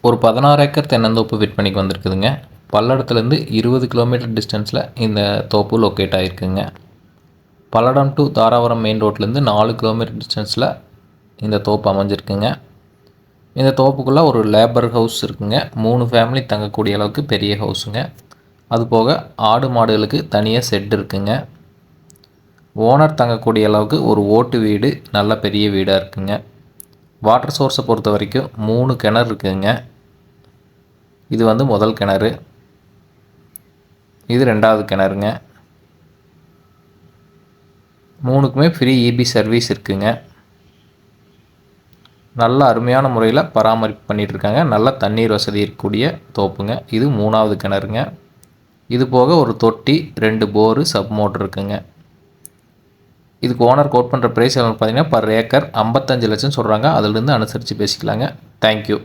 ஒரு 16 ஏக்கர் தென்னந்தோப்பு விற்பனைக்கு வந்திருக்குதுங்க. பல்லடத்துலேருந்து 20 கிலோமீட்டர் டிஸ்டன்ஸில் இந்த தோப்பு லொக்கேட் ஆகிருக்குங்க. பல்லடம் டு தாராபுரம் மெயின் ரோட்லேருந்து 4 கிலோமீட்டர் டிஸ்டன்ஸில் இந்த தோப்பு அமைஞ்சிருக்குங்க. இந்த தோப்புக்குள்ளே ஒரு லேபர் ஹவுஸ் இருக்குங்க. 3 ஃபேமிலி தங்கக்கூடிய அளவுக்கு பெரிய ஹவுஸுங்க. அதுபோக ஆடு மாடுகளுக்கு தனியாக செட் இருக்குங்க. ஓனர் தங்கக்கூடிய அளவுக்கு ஒரு ஓட்டு வீடு, நல்ல பெரிய வீடாக இருக்குங்க. வாட்டர் சோர்ஸை பொறுத்த வரைக்கும் 3 கிணறு இருக்குதுங்க. இது முதல் கிணறு, இது 2வது கிணறுங்க. 3க்குமே ஃப்ரீ இபி சர்வீஸ் இருக்குங்க. நல்ல அருமையான முறையில் பராமரிப்பு பண்ணிகிட்ருக்காங்க. நல்ல தண்ணீர் வசதி இருக்கக்கூடிய தோப்புங்க. இது 3வது கிணறுங்க. இது போக ஒரு தொட்டி, 2 போரு, சப் மோட்டர் இருக்குங்க. இதுக்கு ஓனர் கோட் பண்ணுற ப்ரைஸ் எவ்வளோன்னு பார்த்தீங்கன்னா, பர் ஏக்கர் 55 லட்சம் சொல்கிறாங்க. அதிலிருந்து அனுசரித்து பேசிக்கலாங்க. தேங்க்யூ.